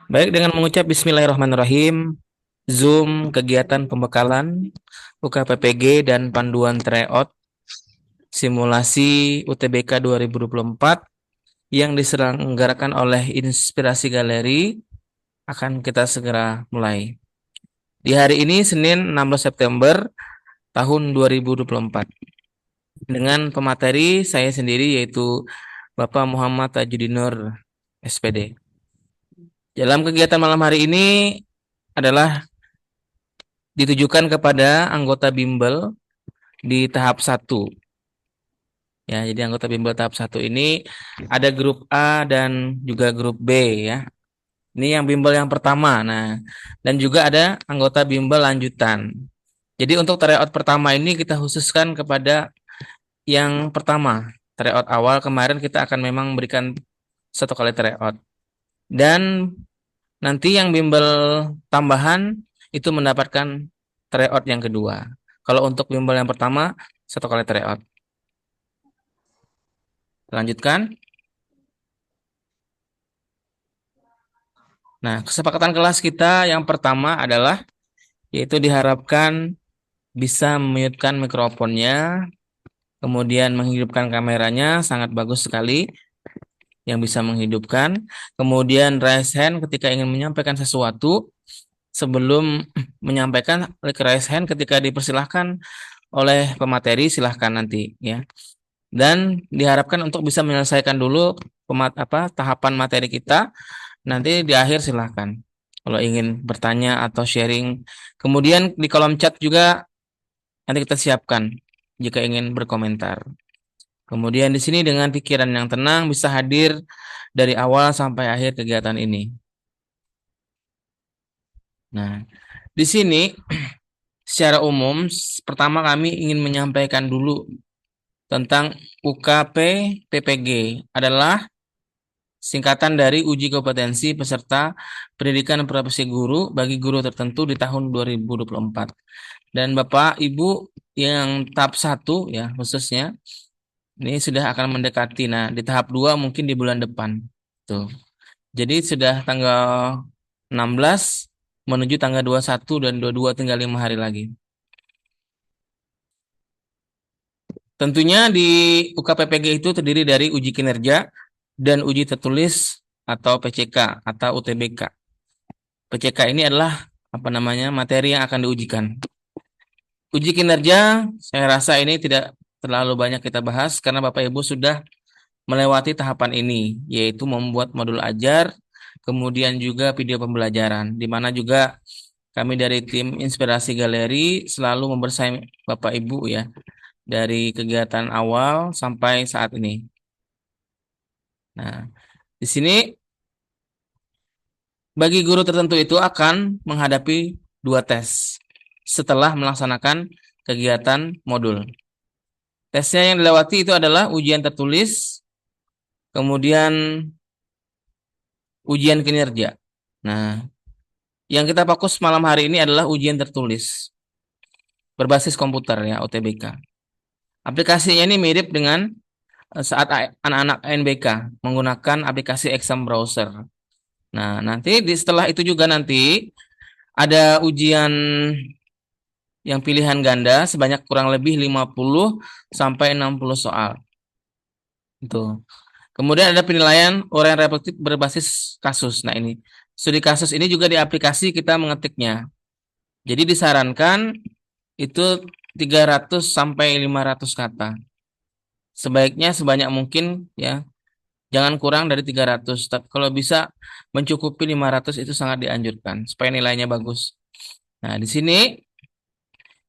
Baik, dengan mengucap Bismillahirrahmanirrahim, Zoom kegiatan pembekalan UKPPG dan panduan tryout simulasi UTBK 2024 yang diselenggarakan oleh Inspirasi Galeri akan kita segera mulai. Di hari ini Senin 16 September tahun 2024 dengan pemateri saya sendiri yaitu Bapak Muhammad Tajudinur SPD. Dalam kegiatan malam hari ini adalah ditujukan kepada anggota bimbel di tahap 1. Ya, jadi anggota bimbel tahap 1 ini ada grup A dan juga grup B ya. Ini yang bimbel yang pertama. Nah, dan juga ada anggota bimbel lanjutan. Jadi untuk tryout pertama ini kita khususkan kepada yang pertama. Tryout awal kemarin kita akan memang memberikan satu kali tryout. Dan nanti yang bimbel tambahan itu mendapatkan tryout yang kedua. Kalau untuk bimbel yang pertama, satu kali tryout. Lanjutkan. Nah, kesepakatan kelas kita yang pertama adalah yaitu diharapkan bisa memute-kan mikrofonnya, kemudian menghidupkan kameranya, sangat bagus sekali yang bisa menghidupkan. Kemudian raise hand ketika ingin menyampaikan sesuatu, sebelum menyampaikan raise hand ketika dipersilahkan oleh pemateri silahkan nanti ya. Dan diharapkan untuk bisa menyelesaikan dulu tahapan materi kita. Nanti di akhir silahkan kalau ingin bertanya atau sharing. Kemudian di kolom chat juga nanti kita siapkan jika ingin berkomentar. Kemudian di sini dengan pikiran yang tenang bisa hadir dari awal sampai akhir kegiatan ini. Nah, di sini secara umum pertama kami ingin menyampaikan dulu tentang UKP PPG adalah singkatan dari uji kompetensi peserta pendidikan profesi guru bagi guru tertentu di tahun 2024. Dan Bapak Ibu yang tahap 1 ya khususnya ini sudah akan mendekati. Nah, di tahap 2 mungkin di bulan depan. Tuh. Jadi sudah tanggal 16 menuju tanggal 21 dan 22 tinggal 5 hari lagi. Tentunya di UKPPG itu terdiri dari uji kinerja dan uji tertulis atau PCK atau UTBK. PCK ini adalah materi yang akan diujikan. Uji kinerja saya rasa ini tidak terlalu banyak kita bahas karena Bapak Ibu sudah melewati tahapan ini, yaitu membuat modul ajar, kemudian juga video pembelajaran, di mana juga kami dari tim Inspirasi Galeri selalu membersamai Bapak Ibu ya, dari kegiatan awal sampai saat ini. Nah, di sini bagi guru tertentu itu akan menghadapi 2 tes setelah melaksanakan kegiatan modul. Tesnya yang dilewati itu adalah ujian tertulis, kemudian ujian kinerja. Nah, yang kita fokus malam hari ini adalah ujian tertulis berbasis komputer ya, UTBK. Aplikasinya ini mirip dengan saat anak-anak NBK menggunakan aplikasi exam browser. Nah, nanti setelah itu juga nanti ada ujian yang pilihan ganda sebanyak kurang lebih 50 sampai 60 soal. Itu. Kemudian ada penilaian uraian reflektif berbasis kasus. Nah, ini studi kasus ini juga di aplikasi kita mengetiknya. Jadi disarankan itu 300 sampai 500 kata. Sebaiknya sebanyak mungkin ya, jangan kurang dari 300. Tapi kalau bisa mencukupi 500 itu sangat dianjurkan supaya nilainya bagus. Nah, di sini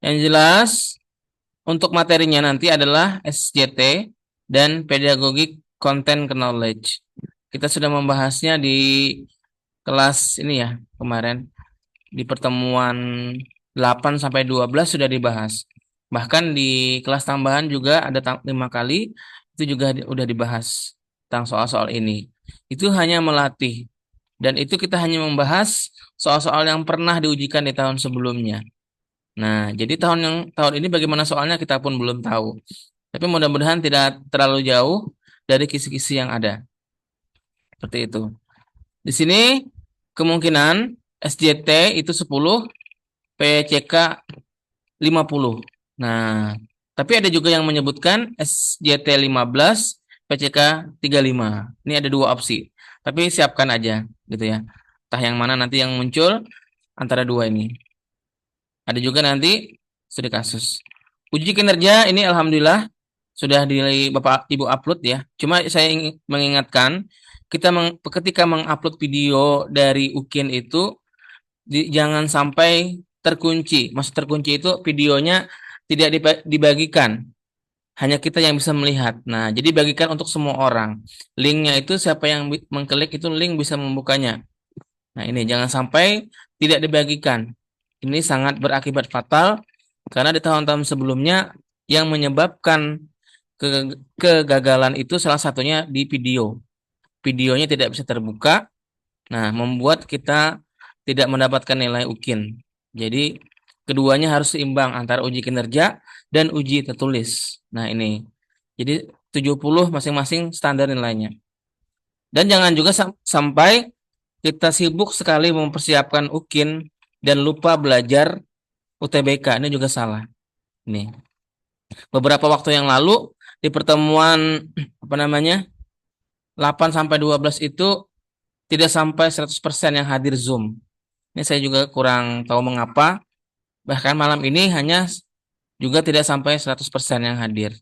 yang jelas untuk materinya nanti adalah SJT dan Pedagogic Content Knowledge. Kita sudah membahasnya di kelas ini ya, kemarin di pertemuan 8 sampai 12 sudah dibahas. Bahkan di kelas tambahan juga ada 5 kali itu juga udah dibahas tentang soal-soal ini. Itu hanya melatih dan itu kita hanya membahas soal-soal yang pernah diujikan di tahun sebelumnya. Nah, jadi tahun ini bagaimana soalnya kita pun belum tahu. Tapi mudah-mudahan tidak terlalu jauh dari kisi-kisi yang ada. Seperti itu. Di sini kemungkinan SJT itu 10, PCK 50. Nah, tapi ada juga yang menyebutkan SJT 15, PCK 35. Ini ada dua opsi. Tapi siapkan aja gitu ya. Entah yang mana nanti yang muncul antara dua ini. Ada juga nanti studi kasus. Uji kinerja ini alhamdulillah sudah di Bapak Ibu upload ya. Cuma saya mengingatkan ketika mengupload video dari UKIN itu jangan sampai terkunci. Maksud terkunci itu videonya tidak dibagikan. Hanya kita yang bisa melihat. Nah, jadi bagikan untuk semua orang. Linknya itu siapa yang mengklik itu link bisa membukanya. Nah, ini jangan sampai tidak dibagikan. Ini sangat berakibat fatal karena di tahun-tahun sebelumnya yang menyebabkan kegagalan itu salah satunya di video. Videonya tidak bisa terbuka. Nah, membuat kita tidak mendapatkan nilai UKIN. Jadi, keduanya harus seimbang antara uji kinerja dan uji tertulis. Nah, ini. Jadi, 70 masing-masing standar nilainya. Dan jangan juga sampai kita sibuk sekali mempersiapkan UKIN dan lupa belajar UTBK. Ini juga salah. Nih. Beberapa waktu yang lalu di pertemuan 8 sampai 12 itu tidak sampai 100% yang hadir Zoom. Ini saya juga kurang tahu mengapa. Bahkan malam ini hanya juga tidak sampai 100% yang hadir.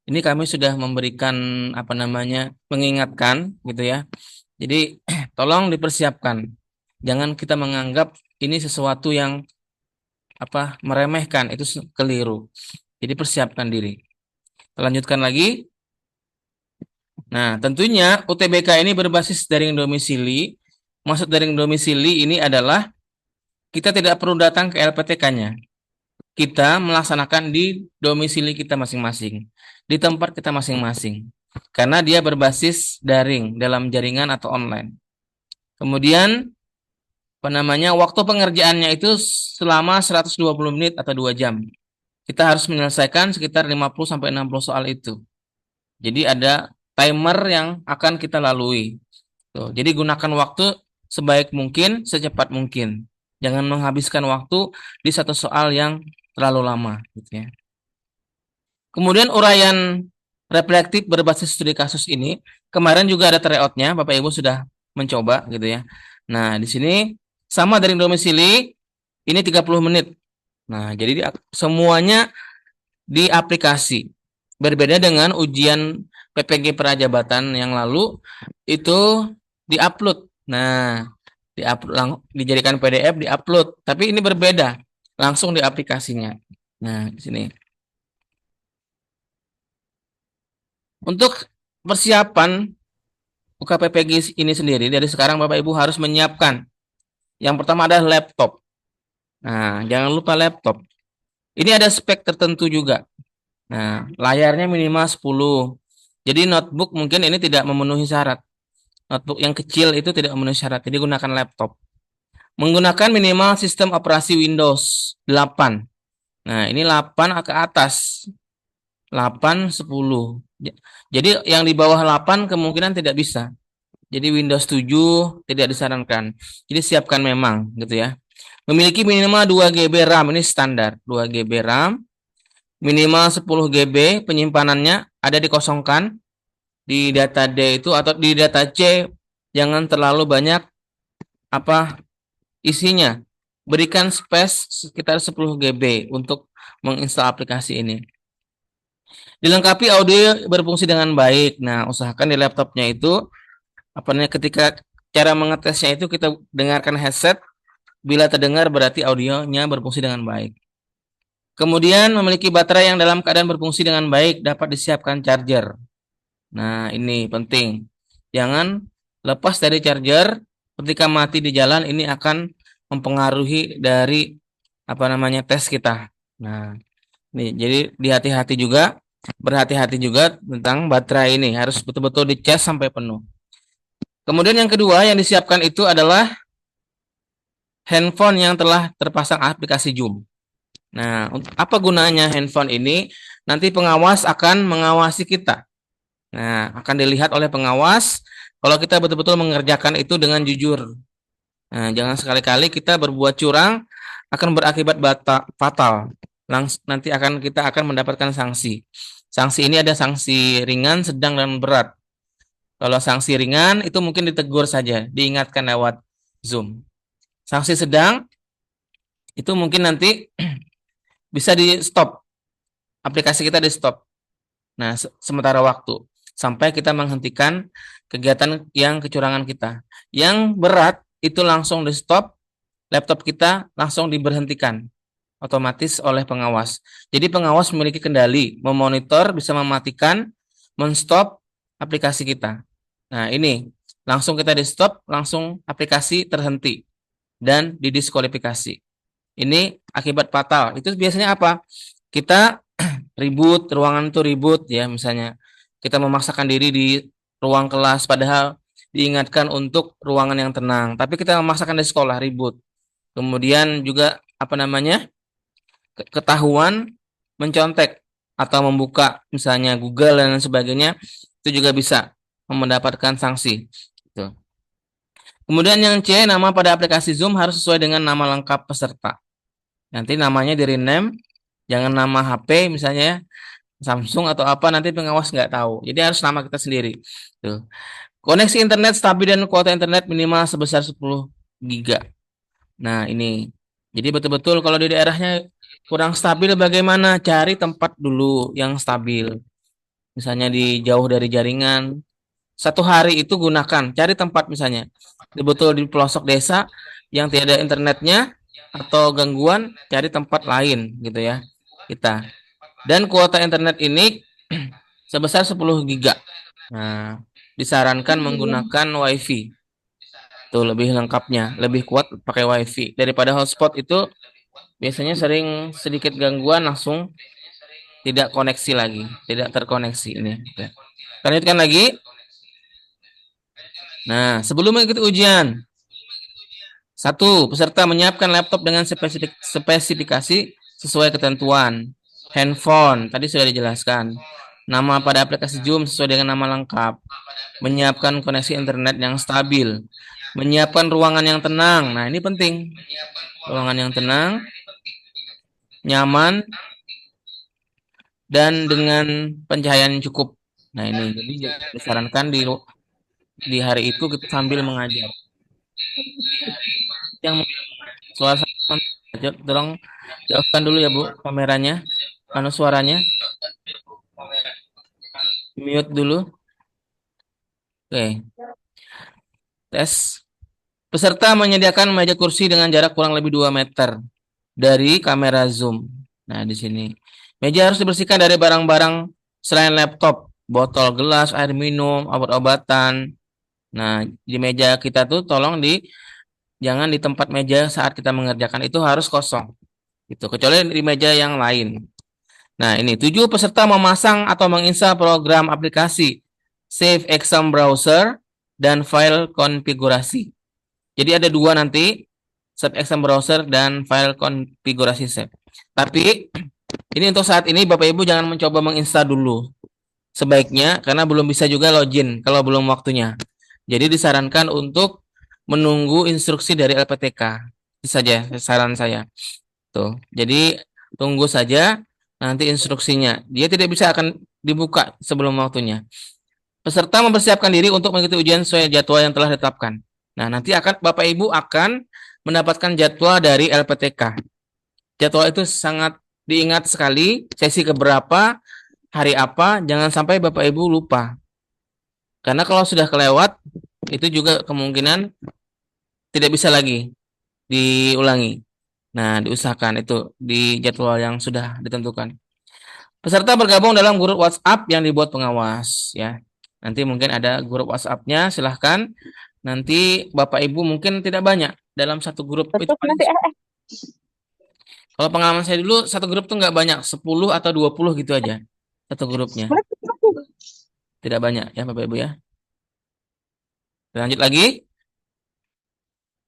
Ini kami sudah memberikan mengingatkan gitu ya. Jadi tolong dipersiapkan. Jangan kita menganggap ini sesuatu yang meremehkan, itu keliru. Jadi persiapkan diri. Lanjutkan lagi. Nah, tentunya UTBK ini berbasis daring domisili. Maksud daring domisili ini adalah kita tidak perlu datang ke LPTK-nya. Kita melaksanakan di domisili kita masing-masing, di tempat kita masing-masing. Karena dia berbasis daring dalam jaringan atau online. Kemudian waktu pengerjaannya itu selama 120 menit atau 2 jam. Kita harus menyelesaikan sekitar 50 sampai 60 soal itu. Jadi ada timer yang akan kita lalui. Tuh, jadi gunakan waktu sebaik mungkin, secepat mungkin. Jangan menghabiskan waktu di satu soal yang terlalu lama gitu ya. Kemudian uraian reflektif berbasis studi kasus ini kemarin juga ada tryout-nya, Bapak Ibu sudah mencoba gitu ya. Nah, di sini sama dari domisili ini 30 menit. Nah, jadi semuanya di aplikasi. Berbeda dengan ujian PPG Prajabatan yang lalu itu diupload. Nah, dijadikan PDF, diupload. Tapi ini berbeda, langsung di aplikasinya. Nah, di sini. Untuk persiapan UKPPG ini sendiri, dari sekarang Bapak Ibu harus menyiapkan. Yang pertama adalah laptop. Nah, jangan lupa laptop. Ini ada spek tertentu juga. Nah, layarnya minimal 10. Jadi notebook mungkin ini tidak memenuhi syarat. Notebook yang kecil itu tidak memenuhi syarat. Jadi gunakan laptop. Menggunakan minimal sistem operasi Windows 8. Nah, ini 8 ke atas. 8, 10. Jadi yang di bawah 8 kemungkinan tidak bisa. Jadi Windows 7 tidak disarankan. Jadi siapkan memang gitu ya. Memiliki minimal 2 GB RAM, ini standar. 2 GB RAM. Minimal 10 GB penyimpanannya ada dikosongkan di data D itu atau di data C, jangan terlalu banyak isinya. Berikan space sekitar 10 GB untuk menginstal aplikasi ini. Dilengkapi audio berfungsi dengan baik. Nah, usahakan di laptopnya itu ketika cara mengetesnya itu kita dengarkan headset. Bila terdengar berarti audionya berfungsi dengan baik. Kemudian memiliki baterai yang dalam keadaan berfungsi dengan baik, dapat disiapkan charger. Nah, ini penting. Jangan lepas dari charger ketika mati di jalan, ini akan mempengaruhi dari tes kita. Nah, ini jadi berhati-hati juga tentang baterai ini, harus betul-betul dicas sampai penuh. Kemudian yang kedua yang disiapkan itu adalah handphone yang telah terpasang aplikasi Zoom. Nah, apa gunanya handphone ini? Nanti pengawas akan mengawasi kita. Nah, akan dilihat oleh pengawas kalau kita betul-betul mengerjakan itu dengan jujur. Nah, jangan sekali-kali kita berbuat curang akan berakibat fatal. Nanti kita akan mendapatkan sanksi. Sanksi ini ada sanksi ringan, sedang, dan berat. Kalau sanksi ringan itu mungkin ditegur saja, diingatkan lewat Zoom. Sanksi sedang itu mungkin nanti bisa di stop, aplikasi kita di stop. Nah, sementara waktu sampai kita menghentikan kegiatan yang kecurangan kita. Yang berat itu langsung di stop, laptop kita langsung diberhentikan otomatis oleh pengawas. Jadi pengawas memiliki kendali, memonitor, bisa mematikan, menstop aplikasi kita. Nah, ini langsung kita di stop, langsung aplikasi terhenti dan didiskualifikasi. Ini akibat fatal. Itu biasanya apa? Kita ribut, ruangan itu ribut ya, misalnya kita memaksakan diri di ruang kelas padahal diingatkan untuk ruangan yang tenang, tapi kita memaksakan di sekolah ribut. Kemudian juga apa namanya? Ketahuan mencontek atau membuka misalnya Google dan sebagainya, itu juga bisa mendapatkan sanksi. Gitu. Kemudian yang C, nama pada aplikasi Zoom harus sesuai dengan nama lengkap peserta. Nanti namanya di rename, jangan nama HP misalnya ya, Samsung atau apa, nanti pengawas nggak tahu. Jadi harus nama kita sendiri. Tuh. Koneksi internet stabil dan kuota internet minimal sebesar 10 giga. Nah ini, jadi betul-betul kalau di daerahnya kurang stabil bagaimana? Cari tempat dulu yang stabil. Misalnya di jauh dari jaringan. Satu hari itu gunakan, cari tempat misalnya. Betul di pelosok desa yang tidak ada internetnya atau gangguan, cari tempat lain gitu ya. Kita. Dan kuota internet ini sebesar 10 giga. Nah, disarankan menggunakan WiFi. Itu lebih lengkapnya, lebih kuat pakai WiFi daripada hotspot itu biasanya sering sedikit gangguan langsung tidak koneksi lagi, tidak terkoneksi ini. Kita lanjutkan lagi. Nah, sebelum mengikuti ujian, 1. Peserta menyiapkan laptop dengan spesifikasi sesuai ketentuan. Handphone, tadi sudah dijelaskan. Nama pada aplikasi Zoom sesuai dengan nama lengkap. Menyiapkan koneksi internet yang stabil. Menyiapkan ruangan yang tenang. Nah, ini penting. Ruangan yang tenang, nyaman, dan dengan pencahayaan yang cukup. Nah, ini jadi disarankan di hari itu kita sambil mengajar. Yang suasana, tolong jauhkan dulu ya Bu kameranya, suaranya, mute dulu. Oke. Tes. Peserta menyediakan meja kursi dengan jarak kurang lebih 2 meter dari kamera Zoom. Nah, di sini. Meja harus dibersihkan dari barang-barang selain laptop, botol gelas, air minum, obat-obatan. Nah, di meja kita tuh tolong jangan di tempat meja saat kita mengerjakan itu harus kosong. Gitu, kecuali di meja yang lain. Nah, ini 7 peserta memasang atau menginstal program aplikasi Save Exam Browser dan file konfigurasi. Jadi ada 2 nanti, Save Exam Browser dan file konfigurasi save. Tapi ini untuk saat ini Bapak Ibu jangan mencoba menginstal dulu. Sebaiknya karena belum bisa juga login kalau belum waktunya. Jadi disarankan untuk menunggu instruksi dari LPTK. Itu saja saran saya. Tuh. Jadi tunggu saja nanti instruksinya. Dia tidak bisa akan dibuka sebelum waktunya. Peserta mempersiapkan diri untuk mengikuti ujian sesuai jadwal yang telah ditetapkan. Nah, nanti Bapak Ibu akan mendapatkan jadwal dari LPTK. Jadwal itu sangat diingat sekali, sesi keberapa, hari apa, jangan sampai Bapak Ibu lupa. Karena kalau sudah kelewat, itu juga kemungkinan tidak bisa lagi diulangi. Nah, diusahakan itu di jadwal yang sudah ditentukan. Peserta bergabung dalam grup WhatsApp yang dibuat pengawas, ya. Nanti mungkin ada grup WhatsApp-nya, silahkan. Nanti Bapak Ibu mungkin tidak banyak dalam satu grup. Itu nanti, kalau pengalaman saya dulu, satu grup tuh nggak banyak, 10 atau 20 gitu aja. Satu grupnya. Tidak banyak ya Bapak Ibu ya. Lanjut lagi.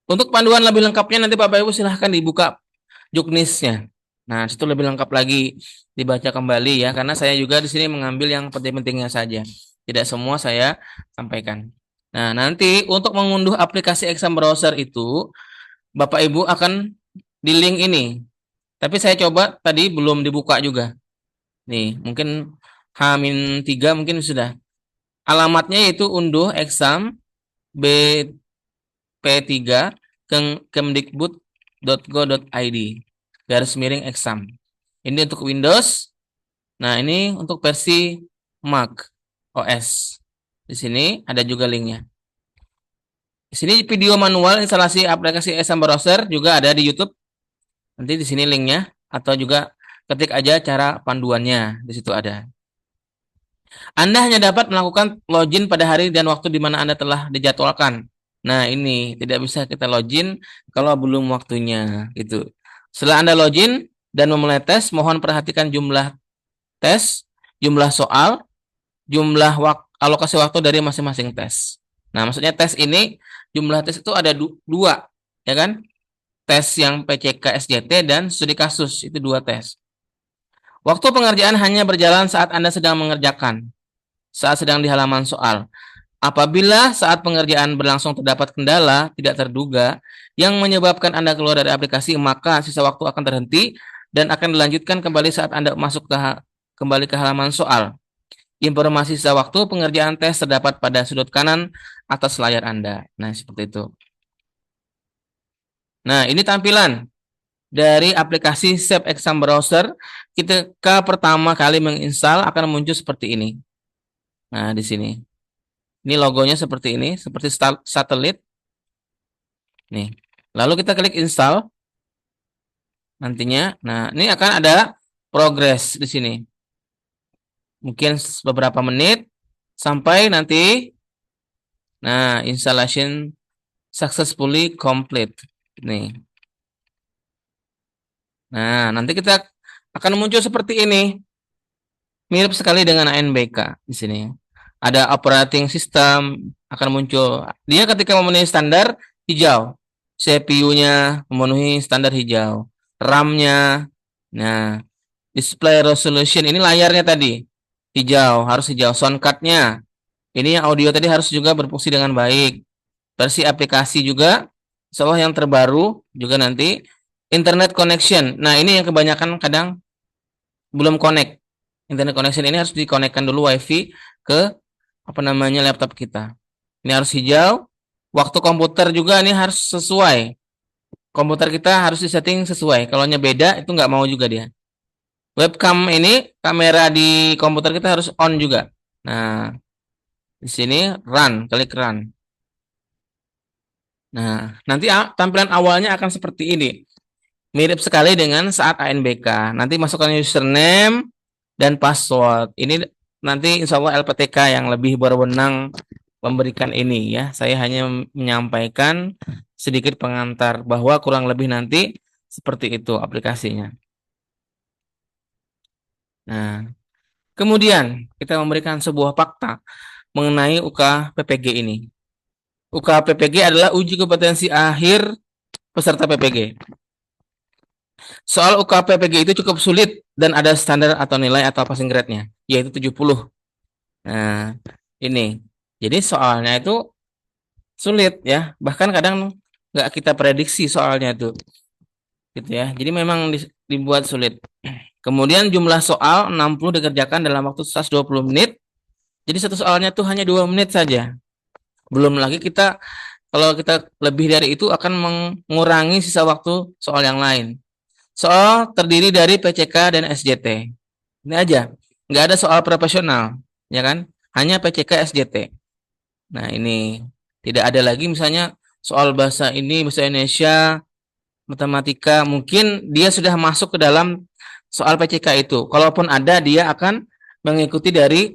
Untuk panduan lebih lengkapnya nanti Bapak Ibu silahkan dibuka juknisnya. Nah, situ lebih lengkap lagi dibaca kembali ya, karena saya juga di sini mengambil yang penting-pentingnya saja. Tidak semua saya sampaikan. Nah, nanti untuk mengunduh aplikasi exam browser itu, Bapak Ibu akan di link ini. Tapi saya coba tadi belum dibuka juga. Nih, mungkin H-3 mungkin sudah. Alamatnya itu unduh exam BP3 kemdikbud.go.id /exam. Ini untuk Windows. Nah, ini untuk versi Mac OS. Di sini ada juga linknya. Di sini video manual instalasi aplikasi exam browser juga ada di YouTube. Nanti di sini linknya, atau juga ketik aja cara panduannya, di situ ada. Anda hanya dapat melakukan login pada hari dan waktu di mana Anda telah dijadwalkan. Nah, ini tidak bisa kita login kalau belum waktunya, gitu. Setelah Anda login dan memulai tes, mohon perhatikan jumlah tes, jumlah soal, jumlah alokasi waktu dari masing-masing tes. Nah, maksudnya tes ini, jumlah tes itu ada dua, ya kan? Tes yang PCK SJT dan studi kasus, itu 2 tes. Waktu pengerjaan hanya berjalan saat Anda sedang mengerjakan, saat sedang di halaman soal. Apabila saat pengerjaan berlangsung terdapat kendala tidak terduga yang menyebabkan Anda keluar dari aplikasi, maka sisa waktu akan terhenti dan akan dilanjutkan kembali saat Anda masuk kembali ke halaman soal. Informasi sisa waktu pengerjaan tes terdapat pada sudut kanan atas layar Anda. Nah, seperti itu. Nah, ini tampilan dari aplikasi Shape Exam Browser. Ketika pertama kali menginstal akan muncul seperti ini. Nah, di sini. Ini logonya seperti ini, seperti satelit. Nih. Lalu kita klik install. Nantinya, nah, ini akan ada progress di sini. Mungkin beberapa menit sampai nanti, nah, installation successfully complete. Nih. Nah, nanti kita akan muncul seperti ini. Mirip sekali dengan ANBK di sini. Ada operating system akan muncul. Dia ketika memenuhi standar hijau. CPU-nya memenuhi standar hijau. RAM-nya, nah, display resolution ini layarnya tadi hijau, harus hijau. Soundcard-nya, ini yang audio tadi harus juga berfungsi dengan baik. Versi aplikasi juga, soal yang terbaru juga nanti. Internet connection. Nah, ini yang kebanyakan kadang belum connect. Internet connection ini harus dikonekkan dulu WiFi ke laptop kita. Ini harus hijau. Waktu komputer juga ini harus sesuai. Komputer kita harus disetting sesuai. Kalau beda itu nggak mau juga dia. Webcam ini, kamera di komputer kita harus on juga. Nah, di sini run, klik run. Nah, nanti tampilan awalnya akan seperti ini. Mirip sekali dengan saat ANBK. Nanti masukkan username dan password. Ini nanti insya Allah LPTK yang lebih berwenang memberikan ini ya. Saya hanya menyampaikan sedikit pengantar bahwa kurang lebih nanti seperti itu aplikasinya. Nah, kemudian kita memberikan sebuah fakta mengenai UK PPG ini. UK PPG adalah uji kompetensi akhir peserta PPG. Soal UK PPG itu cukup sulit dan ada standar atau nilai atau passing grade-nya, yaitu 70. Nah, ini. Jadi soalnya itu sulit ya. Bahkan kadang nggak kita prediksi soalnya itu. Gitu ya. Jadi memang dibuat sulit. Kemudian jumlah soal 60 dikerjakan dalam waktu 120 menit. Jadi satu soalnya tuh hanya 2 menit saja. Belum lagi kalau kita lebih dari itu akan mengurangi sisa waktu soal yang lain. Soal terdiri dari PCK dan SJT. Ini aja. Nggak ada soal profesional. Ya kan? Hanya PCK SJT. Nah, ini. Tidak ada lagi misalnya soal bahasa Indonesia, matematika. Mungkin dia sudah masuk ke dalam soal PCK itu. Kalaupun ada, dia akan mengikuti dari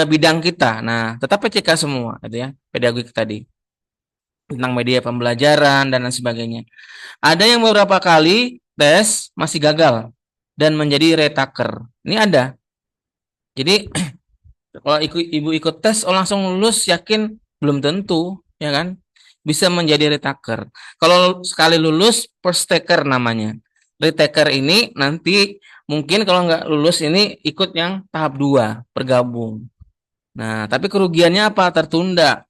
bidang kita. Nah, tetap PCK semua. Gitu ya. Pedagogik tadi. Tentang media pembelajaran dan lain sebagainya. Ada yang beberapa kali tes masih gagal dan menjadi retaker. Ini ada. Jadi kalau ibu ikut tes langsung lulus, yakin belum tentu, ya kan? Bisa menjadi retaker. Kalau sekali lulus first taker namanya. Retaker ini nanti mungkin kalau nggak lulus ini ikut yang tahap 2, bergabung. Nah, tapi kerugiannya apa? Tertunda.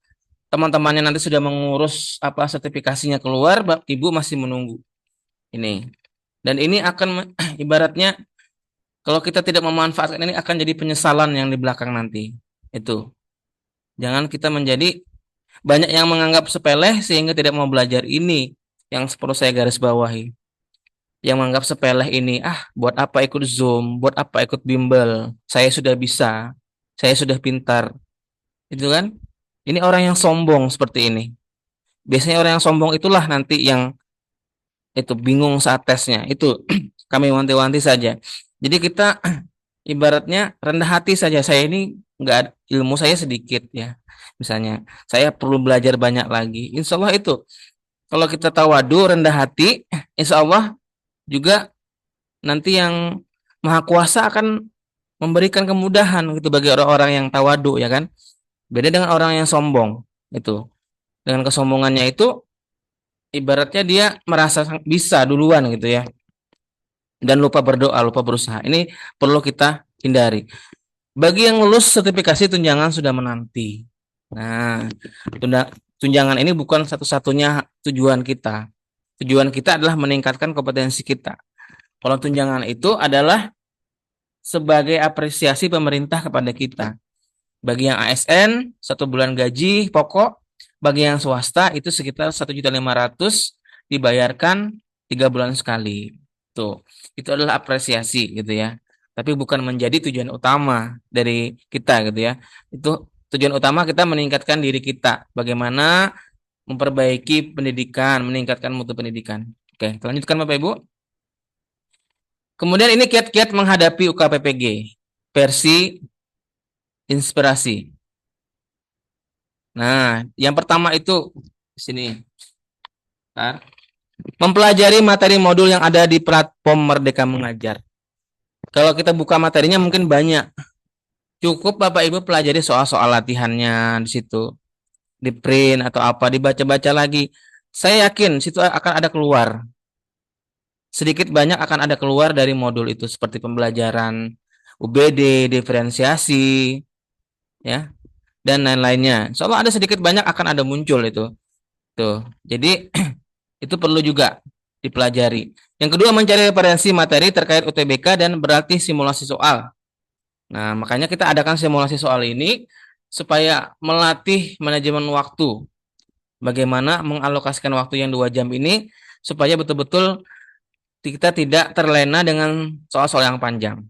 teman-temannya nanti sudah mengurus apa sertifikasinya keluar, ibu masih menunggu ini. Dan ini akan ibaratnya kalau kita tidak memanfaatkan ini akan jadi penyesalan yang di belakang nanti. Itu. Jangan kita menjadi banyak yang menganggap sepele sehingga tidak mau belajar ini yang perlu saya garis bawahi. Yang menganggap sepele ini, buat apa ikut Zoom, buat apa ikut bimbel, saya sudah bisa, saya sudah pintar. Itu kan? Ini orang yang sombong seperti ini. Biasanya orang yang sombong itulah nanti yang itu bingung saat tesnya. Itu kami wanti-wanti saja. Jadi kita ibaratnya rendah hati saja. Saya ini ilmu saya sedikit ya. Misalnya, saya perlu belajar banyak lagi. Insya Allah itu. Kalau kita tawadu, rendah hati, insya Allah juga nanti yang Maha Kuasa akan memberikan kemudahan gitu bagi orang-orang yang tawadu ya kan. Beda dengan orang yang sombong itu. Dengan kesombongannya itu ibaratnya dia merasa bisa duluan gitu ya. Dan lupa berdoa, lupa berusaha. Ini perlu kita hindari. Bagi yang lulus sertifikasi tunjangan sudah menanti. Nah, tunjangan ini bukan satu-satunya tujuan kita. Tujuan kita adalah meningkatkan kompetensi kita. Kalau tunjangan itu adalah sebagai apresiasi pemerintah kepada kita. Bagi yang ASN, 1 bulan gaji pokok. Bagi yang swasta, itu sekitar 1.500.000 dibayarkan 3 bulan sekali. Tuh, itu adalah apresiasi gitu ya. Tapi bukan menjadi tujuan utama dari kita gitu ya. Itu tujuan utama kita meningkatkan diri kita. Bagaimana memperbaiki pendidikan, meningkatkan mutu pendidikan. Oke, kita lanjutkan Bapak Ibu. Kemudian ini kiat-kiat menghadapi UKPPG versi inspirasi. Nah, yang pertama itu di sini. Bentar. Mempelajari materi modul yang ada di platform Merdeka Mengajar. Kalau kita buka materinya mungkin banyak. Cukup Bapak Ibu pelajari soal-soal latihannya di situ. Di print atau apa, dibaca-baca lagi. Saya yakin situ akan ada keluar. Sedikit banyak akan ada keluar dari modul itu seperti pembelajaran UBD, diferensiasi, ya, dan lain-lainnya. Soalnya ada sedikit banyak akan ada muncul itu. Tuh. Jadi itu perlu juga dipelajari. Yang kedua, mencari referensi materi terkait UTBK dan berlatih simulasi soal. Nah, makanya kita adakan simulasi soal ini supaya melatih manajemen waktu. Bagaimana mengalokasikan waktu yang 2 jam ini supaya betul-betul kita tidak terlena dengan soal-soal yang panjang.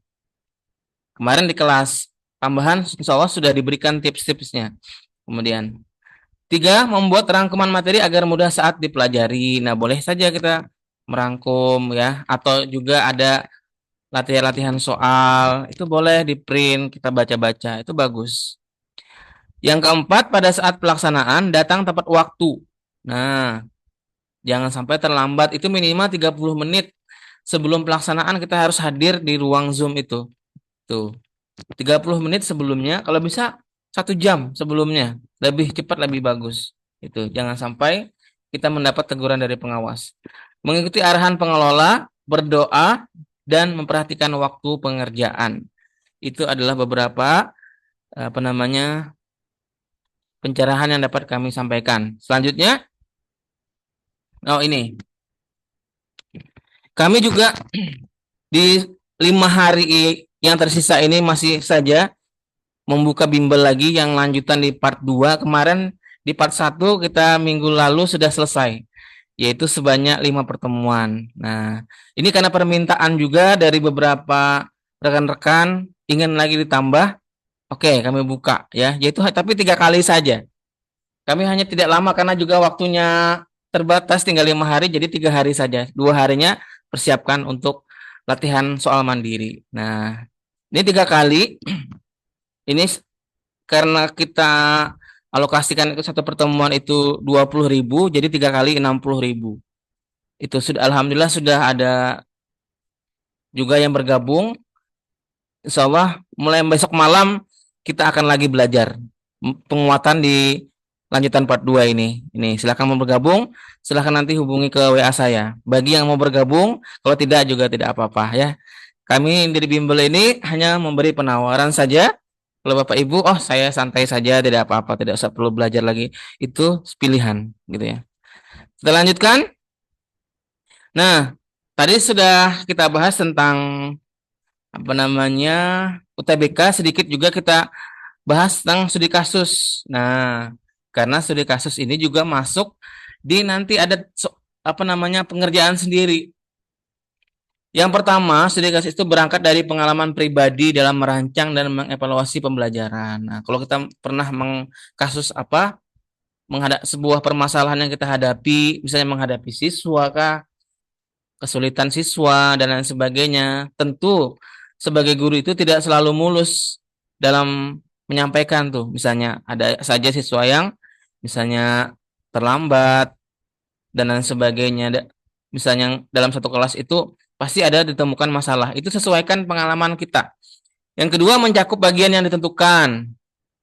Kemarin di kelas tambahan insya Allah sudah diberikan tips-tipsnya. Kemudian 3, membuat rangkuman materi agar mudah saat dipelajari. Nah, boleh saja kita merangkum ya, atau juga ada latihan-latihan soal, itu boleh di print, kita baca-baca, itu bagus. Yang keempat, pada saat pelaksanaan datang tepat waktu. Nah, jangan sampai terlambat, itu minimal 30 menit sebelum pelaksanaan kita harus hadir di ruang Zoom itu. Tuh. 30 menit sebelumnya, kalau bisa 1 jam sebelumnya, lebih cepat lebih bagus. Itu jangan sampai kita mendapat teguran dari pengawas. Mengikuti arahan pengelola, berdoa, dan memperhatikan waktu pengerjaan. Itu adalah beberapa pencerahan yang dapat kami sampaikan. Selanjutnya, ini kami juga di 5 hari yang tersisa ini masih saja membuka bimbel lagi yang lanjutan di part 2. Kemarin di part 1 kita minggu lalu sudah selesai, yaitu sebanyak 5 pertemuan. Nah, ini karena permintaan juga dari beberapa rekan-rekan ingin lagi ditambah. Oke, kami buka ya, yaitu tapi 3 kali saja. Kami hanya tidak lama karena juga waktunya terbatas, tinggal 5 hari, jadi 3 hari saja. 2 harinya persiapkan untuk latihan soal mandiri. Nah, ini 3 kali. Ini karena kita alokasikan itu satu pertemuan itu 20.000, jadi 3 kali 60.000. Itu sudah alhamdulillah sudah ada juga yang bergabung. Insya Allah mulai besok malam kita akan lagi belajar penguatan di lanjutan part 2 ini. Ini silakan mau bergabung, silakan nanti hubungi ke WA saya. Bagi yang mau bergabung, kalau tidak juga tidak apa-apa ya. Kami dari bimbel ini hanya memberi penawaran saja Kalau Bapak Ibu, oh saya santai saja, tidak apa-apa, tidak usah perlu belajar lagi. Itu pilihan, gitu ya. Kita lanjutkan. Nah, tadi sudah kita bahas tentang apa namanya UTBK, sedikit juga kita bahas tentang studi kasus. Nah, karena studi kasus ini juga masuk di nanti ada apa namanya pengerjaan sendiri. Yang pertama, studi kasus itu berangkat dari pengalaman pribadi dalam merancang dan mengevaluasi pembelajaran. Nah, kalau kita pernah mengkasus apa, menghadap sebuah permasalahan yang kita hadapi, misalnya menghadapi siswa kah, kesulitan siswa dan lain sebagainya, tentu sebagai guru itu tidak selalu mulus dalam menyampaikan tuh. Misalnya ada saja siswa yang misalnya terlambat dan lain sebagainya. Misalnya dalam satu kelas itu pasti ada ditemukan masalah. Itu sesuaikan pengalaman kita. Yang kedua, mencakup bagian yang ditentukan,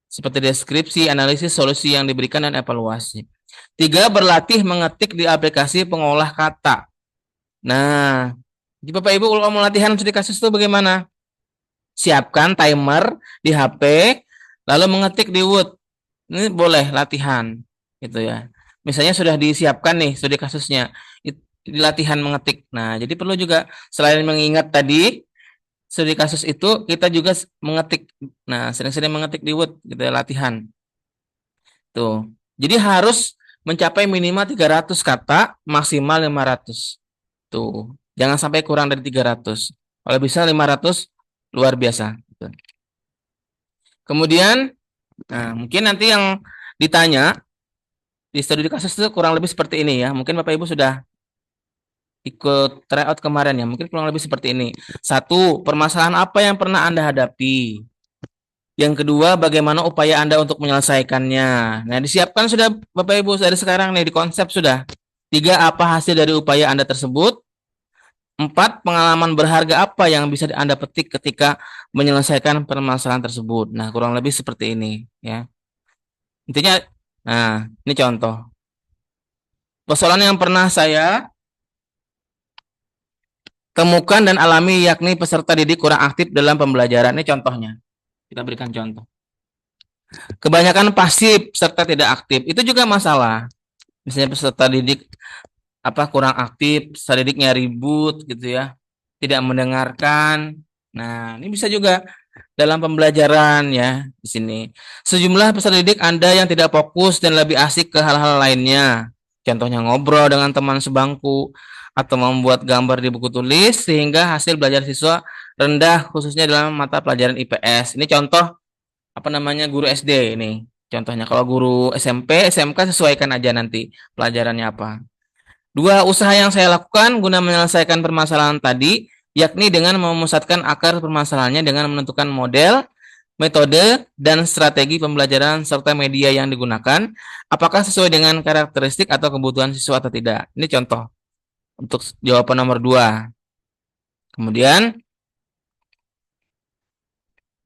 seperti deskripsi, analisis, solusi yang diberikan, dan evaluasi. Tiga, berlatih mengetik di aplikasi pengolah kata. Nah, di Bapak Ibu kalau mau latihan studi kasus itu bagaimana? Siapkan timer di HP, lalu mengetik di Word. Ini boleh latihan, gitu ya. Misalnya sudah disiapkan nih studi kasusnya, di latihan mengetik. Nah, jadi perlu juga selain mengingat tadi studi kasus itu, kita juga mengetik. Nah, sering-sering mengetik di Word, gitu ya, latihan. Tuh. Jadi harus mencapai minimal 300 kata, maksimal 500. Tuh. Jangan sampai kurang dari 300. Kalau bisa 500 luar biasa. Gitu. Kemudian, nah, mungkin nanti yang ditanya di studi kasus itu kurang lebih seperti ini ya. Mungkin Bapak Ibu sudah ikut tryout kemarin ya. Mungkin kurang lebih seperti ini. Satu, permasalahan apa yang pernah Anda hadapi? Yang kedua, bagaimana upaya Anda untuk menyelesaikannya? Nah, disiapkan sudah Bapak Ibu dari sekarang nih, di konsep sudah. Tiga, apa hasil dari upaya Anda tersebut? Empat, pengalaman berharga apa yang bisa Anda petik ketika menyelesaikan permasalahan tersebut. Nah, kurang lebih seperti ini ya. Intinya, nah, ini contoh. Persoalan yang pernah saya temukan dan alami yakni peserta didik kurang aktif dalam pembelajaran. Ini contohnya. Kita berikan contoh. Kebanyakan pasif serta tidak aktif. Itu juga masalah. Misalnya peserta didik apa kurang aktif, peserta didiknya ribut gitu ya. Tidak mendengarkan. Nah, ini bisa juga dalam pembelajaran ya di sini. Sejumlah peserta didik Anda yang tidak fokus dan lebih asik ke hal-hal lainnya. Contohnya ngobrol dengan teman sebangku atau membuat gambar di buku tulis sehingga hasil belajar siswa rendah khususnya dalam mata pelajaran IPS. Ini contoh apa namanya guru SD ini. Contohnya kalau guru SMP, SMK sesuaikan aja nanti pelajarannya apa. Dua, usaha yang saya lakukan guna menyelesaikan permasalahan tadi, yakni dengan memusatkan akar permasalahannya dengan menentukan model, metode, dan strategi pembelajaran serta media yang digunakan, apakah sesuai dengan karakteristik atau kebutuhan siswa atau tidak. Ini contoh untuk jawaban nomor dua. Kemudian,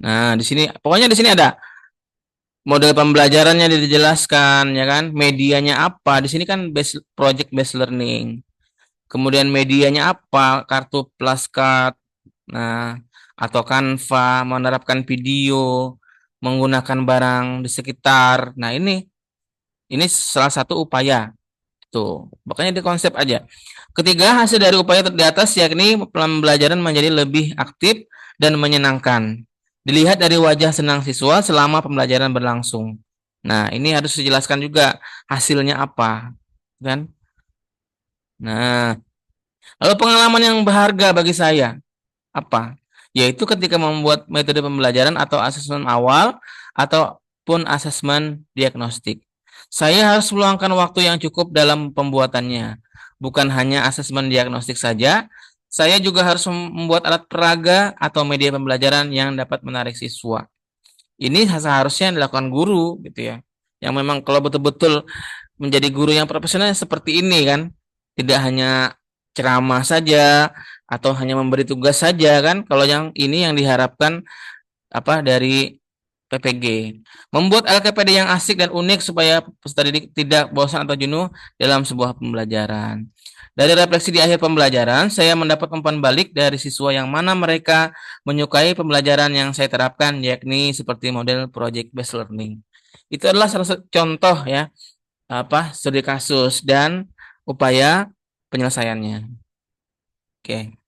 nah di sini, pokoknya di sini ada model pembelajarannya dijelaskan, ya kan? Medianya apa? Di sini kan project based learning. Kemudian medianya apa? Kartu flashcard, nah, atau Canva, menerapkan video, menggunakan barang di sekitar. Nah, ini salah satu upaya. Tuh, makanya di konsep aja. Ketiga, hasil dari upaya di atas yakni pembelajaran menjadi lebih aktif dan menyenangkan. Dilihat dari wajah senang siswa selama pembelajaran berlangsung. Nah, ini harus dijelaskan juga hasilnya apa, kan? Nah, lalu pengalaman yang berharga bagi saya apa? Yaitu ketika membuat metode pembelajaran atau asesmen awal ataupun asesmen diagnostik. Saya harus meluangkan waktu yang cukup dalam pembuatannya. Bukan hanya asesmen diagnostik saja, saya juga harus membuat alat peraga atau media pembelajaran yang dapat menarik siswa. Ini seharusnya dilakukan guru gitu ya. Yang memang kalau betul-betul menjadi guru yang profesional seperti ini kan, tidak hanya ceramah saja atau hanya memberi tugas saja kan. Kalau yang ini yang diharapkan apa dari PPG. Membuat LKPD yang asik dan unik supaya peserta didik tidak bosan atau jenuh dalam sebuah pembelajaran. Dari refleksi di akhir pembelajaran, saya mendapat umpan balik dari siswa yang mana mereka menyukai pembelajaran yang saya terapkan, yakni seperti model project based learning. Itu adalah salah satu contoh ya, studi kasus dan upaya penyelesaiannya. Oke.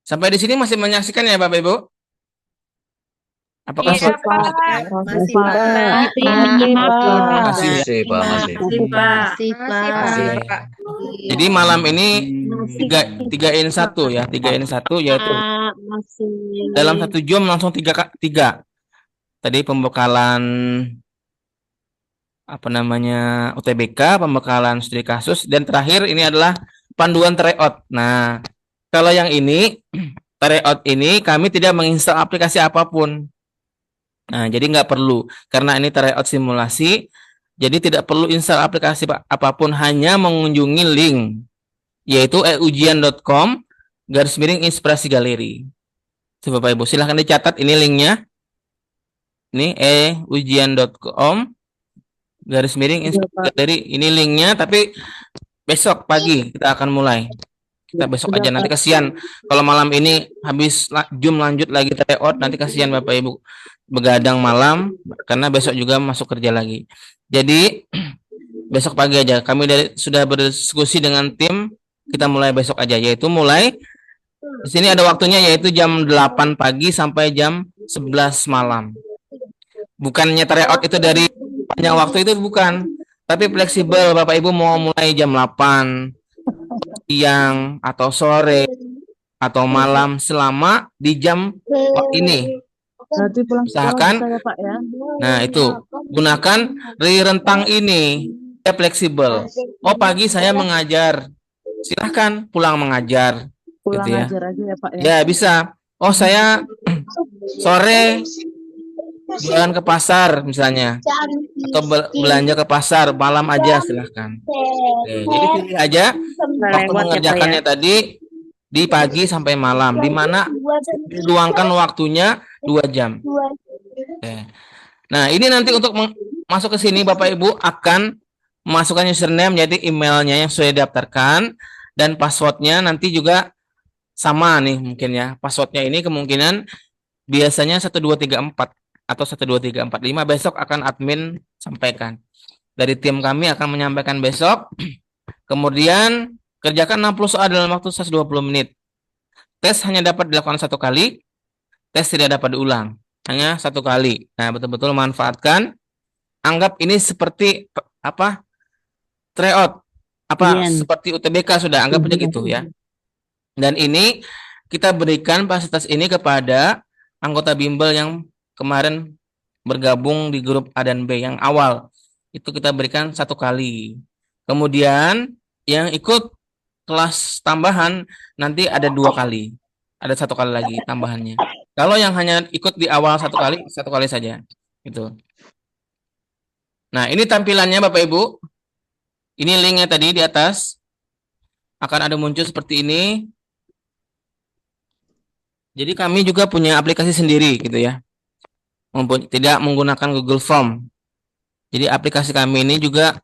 Sampai di sini masih menyaksikan ya Bapak Ibu? Apakah Iya, sudah? Pak. Masih, Pak. Pak. Masih, Pak. Masih ya. Masih, Pak, masih. Masih, Pak. Masih, Masih, Pak. Pak. Jadi malam ini tiga in satu ya, yaitu dalam 1 jam langsung tiga. Tadi pembekalan UTBK, pembekalan studi kasus, dan terakhir ini adalah panduan tryout. Nah, kalau yang ini tryout ini kami tidak menginstal aplikasi apapun. Nah, jadi nggak perlu karena ini tryout simulasi, jadi tidak perlu install aplikasi apapun, hanya mengunjungi link yaitu ujian.com/inspirasi galeri. Bapak Ibu silahkan dicatat ini linknya. Ini ujian.com/inspirasi galeri, ini linknya, tapi besok pagi kita akan mulai. Kita besok aja, nanti kasihan kalau malam ini habis Zoom lanjut lagi tryout, nanti kasihan Bapak Ibu begadang malam karena besok juga masuk kerja lagi. Jadi besok pagi aja kami sudah berdiskusi dengan tim, kita mulai besok aja, yaitu mulai di sini ada waktunya yaitu jam 8 pagi sampai jam 11 malam. Bukannya tryout itu dari panjang waktu, itu bukan, tapi fleksibel. Bapak Ibu mau mulai jam 8 siang atau sore atau malam selama di jam ini. Usahakan, nah itu gunakan rentang ini, ya fleksibel. Oh pagi saya mengajar, silahkan pulang mengajar, gitu ya. Ya bisa. Oh saya sore jalan ke pasar misalnya, atau belanja ke pasar malam aja, silahkan. Oke, jadi pilih aja waktu mengerjakannya tadi di pagi sampai malam, di mana diluangkan waktunya 2 jam. Oke. Nah, ini nanti untuk masuk ke sini Bapak Ibu akan memasukkan username, jadi emailnya yang sudah didaftarkan, dan passwordnya nanti juga sama nih mungkin ya. Passwordnya ini kemungkinan biasanya 1234 atau 12345, besok akan admin sampaikan. Dari tim kami akan menyampaikan besok. Kemudian kerjakan 60 soal dalam waktu 120 menit. Tes hanya dapat dilakukan 1 kali. Tes tidak dapat diulang, hanya 1 kali. Nah, betul-betul manfaatkan. Anggap ini seperti tryout, seperti UTBK, sudah anggap aja gitu ya. Dan ini kita berikan fasilitas ini kepada anggota bimbel yang kemarin bergabung di grup A dan B yang awal. Itu kita berikan 1 kali. Kemudian yang ikut kelas tambahan nanti ada 2 kali. Ada 1 kali lagi tambahannya. Kalau yang hanya ikut di awal 1 kali, 1 kali saja. Gitu. Nah, ini tampilannya Bapak Ibu. Ini linknya tadi di atas. Akan ada muncul seperti ini. Jadi kami juga punya aplikasi sendiri gitu ya. Tidak menggunakan Google Form. Jadi aplikasi kami ini juga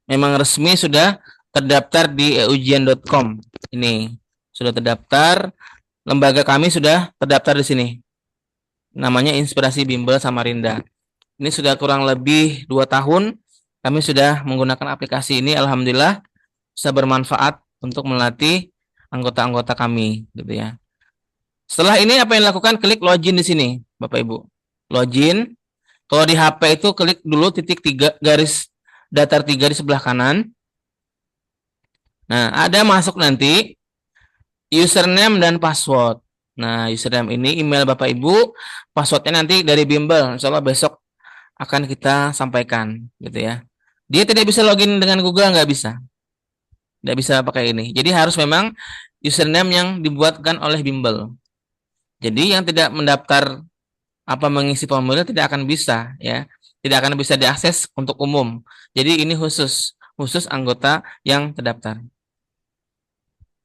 memang resmi sudah terdaftar di ujian.com. Ini sudah terdaftar. Lembaga kami sudah terdaftar di sini. Namanya Inspirasi Bimbel Samarinda. Ini sudah kurang lebih 2 tahun kami sudah menggunakan aplikasi ini. Alhamdulillah bisa bermanfaat untuk melatih anggota-anggota kami gitu ya. Setelah ini apa yang dilakukan? Klik login di sini, Bapak Ibu. Login. Kalau di HP itu klik dulu titik 3 garis datar 3 di sebelah kanan. Nah, ada masuk nanti username dan password. Nah, username ini email Bapak Ibu, passwordnya nanti dari bimbel. Insya Allah besok akan kita sampaikan, gitu ya. Dia tidak bisa login dengan Google, nggak bisa. Nggak bisa pakai ini. Jadi harus memang username yang dibuatkan oleh bimbel. Jadi yang tidak mendaftar mengisi formulir tidak akan bisa ya. Tidak akan bisa diakses untuk umum. Jadi ini khusus anggota yang terdaftar.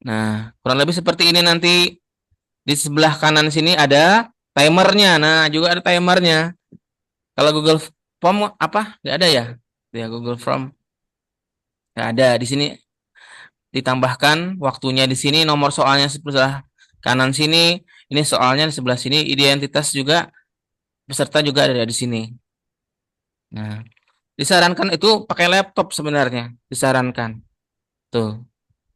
Nah, kurang lebih seperti ini nanti. Di sebelah kanan sini ada timernya. Nah, juga ada timernya. Kalau Google Form nggak ada ya? Ya Google Form nggak ada di sini. ditambahkan waktunya di sini, nomor soalnya sebelah kanan sini, ini soalnya di sebelah sini, identitas juga peserta juga ada di sini. Nah, disarankan itu pakai laptop sebenarnya, disarankan. Tuh,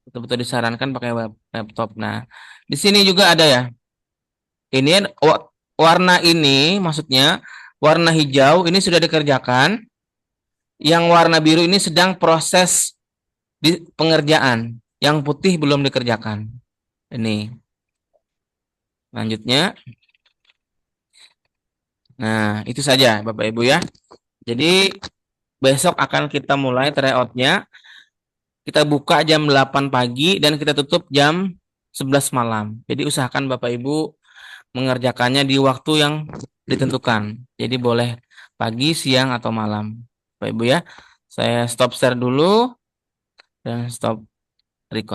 betul-betul disarankan pakai laptop. Nah, di sini juga ada ya. Ini warna ini maksudnya warna hijau ini sudah dikerjakan, yang warna biru ini sedang proses di pengerjaan, yang putih belum dikerjakan. Ini. Lanjutnya. Nah, itu saja Bapak Ibu ya. Jadi besok akan kita mulai tryout-nya. Kita buka jam 8 pagi dan kita tutup jam 11 malam. Jadi usahakan Bapak Ibu mengerjakannya di waktu yang ditentukan. Jadi boleh pagi, siang, atau malam. Bapak Ibu ya. Saya stop share dulu dan stop record.